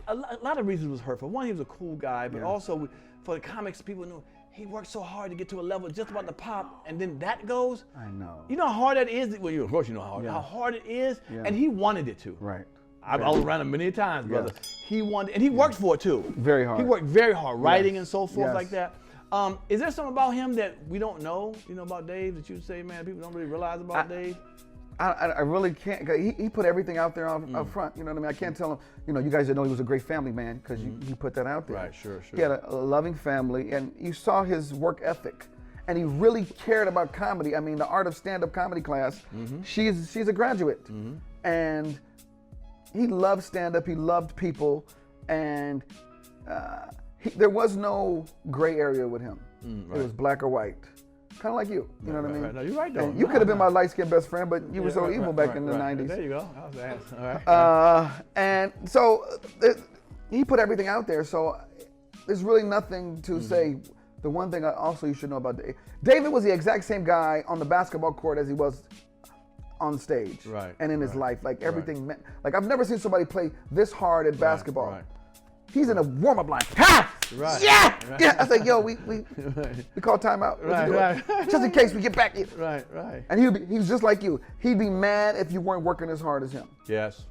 a lot of reasons it was hurtful. One, he was a cool guy, but also for the comics, people knew he worked so hard to get to a level just about to pop, and then that goes. I know. You know how hard that is? Well, of course you know how hard it is, and he wanted it to. Right. I was around him many times, brother. He wanted, and he worked for it too. Very hard. He worked very hard, writing and so forth Yes. like that. Is there something about him that we don't know, about Dave, that you say, man, people don't really realize about Dave? I really can't. He put everything out there up front. You know what I mean? I can't tell him. You guys know he was a great family man because he put that out there. Right, sure. He had a loving family, and you saw his work ethic, and he really cared about comedy. I mean, the art of stand-up comedy class. She's a graduate, and he loved stand-up. He loved people, and there was no gray area with him. It was black or white. Kind of like you know what I mean? Right. No, you're right, though. And you could have been my light-skinned best friend, but you were so evil back in the 90s. There you go. I was asked. All right. And so he put everything out there, so there's really nothing to say. The one thing you should know about Dave. David was the exact same guy on the basketball court as he was on stage. Right. And in his life. Like everything meant, like I've never seen somebody play this hard at basketball. Right. He's in a warm-up line. Ha! Right. Yeah! Right. Yeah! I said, yo, we call timeout. Right. Just in case we get back in. Right. And he was just like you. He'd be mad if you weren't working as hard as him. Yes.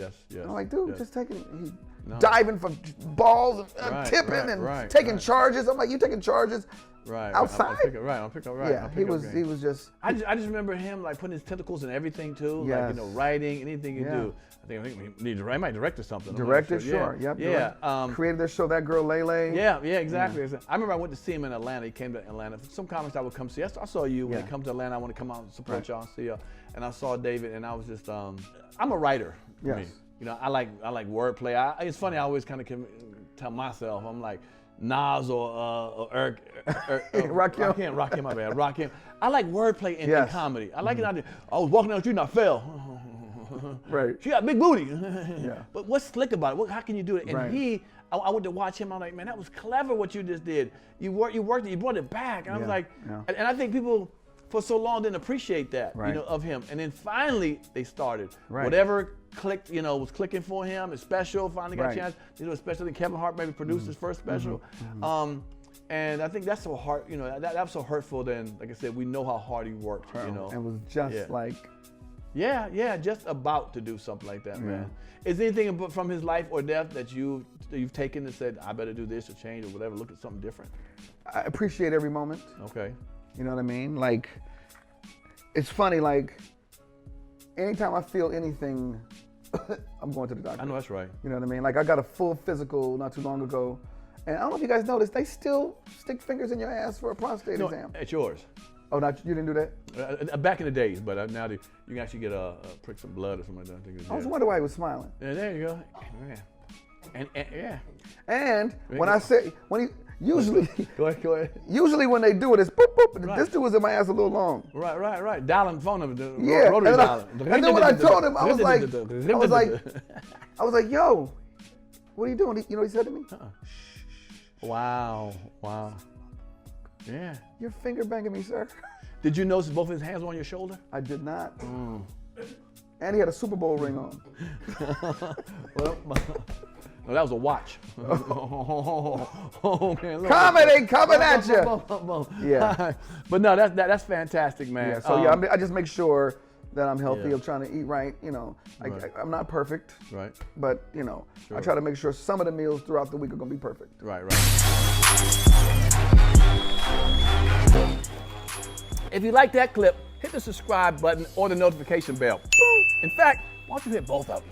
I'm like, dude, just taking diving for balls and tipping and taking charges. I'm like, you taking charges outside? I'm picking up. Yeah, he was just. I just remember him like putting his tentacles in everything too, Yes. like writing, anything you do. I think he needs to write. He might direct or something. Director, sure. Yep. Yeah. Created their show, That Girl Lele. Yeah, exactly. I remember I went to see him in Atlanta. He came to Atlanta. Some comics I would come see. I saw you when they come to Atlanta. I want to come out and support y'all and see you. And I saw David, and I was just, I'm a writer. Yes. Me. I like wordplay. It's funny. I always kind of tell myself, I'm like Nas or Eric. Rakim, my bad. Rakim. I like wordplay in comedy. I like it out there. I was walking down the street and I fell. Right. She got a big booty. Yeah. But what's slick about it? How can you do it? And I went to watch him. I'm like, man, that was clever what you just did. You worked it. You brought it back. And I was like, and I think people for so long didn't appreciate that, of him. And then finally they started. Whatever clicked, was clicking for him. His special finally got a chance. A special. I think Kevin Hart maybe produced his first special. And I think that's so hard. That was so hurtful. Then, like I said, we know how hard he worked. And was just like. Yeah, just about to do something like that, man. Is there anything from his life or death that you've taken and said, I better do this or change or whatever, look at something different? I appreciate every moment. Okay. You know what I mean? Like, it's funny, like, anytime I feel anything, I'm going to the doctor. I know that's right. You know what I mean? Like, I got a full physical not too long ago, and I don't know if you guys noticed, they still stick fingers in your ass for a prostate exam. It's yours. Oh, you didn't do that? Back in the days, but now you can actually get prick some blood or something like that. I was wondering why he was smiling. Yeah, there you go. Yeah. And when I say, usually, go ahead. Usually when they do it, it's boop, boop. This dude was in my ass a little long. Right. Dialing phone number. Rotary dialing. And then when I told him, I was like, yo, what are you doing? You know what he said to me? Wow. Yeah. You're finger banging me, sir. Did you notice both of his hands were on your shoulder? I did not. And he had a Super Bowl ring on. Well, no, that was a watch. Man, comedy coming at you. Yeah. But no, that's fantastic, man. Yeah. So I just make sure that I'm healthy. I'm trying to eat right. I'm not perfect. Right. But I try to make sure some of the meals throughout the week are gonna be perfect. Right. If you like that clip, hit the subscribe button or the notification bell. In fact, why don't you hit both of them?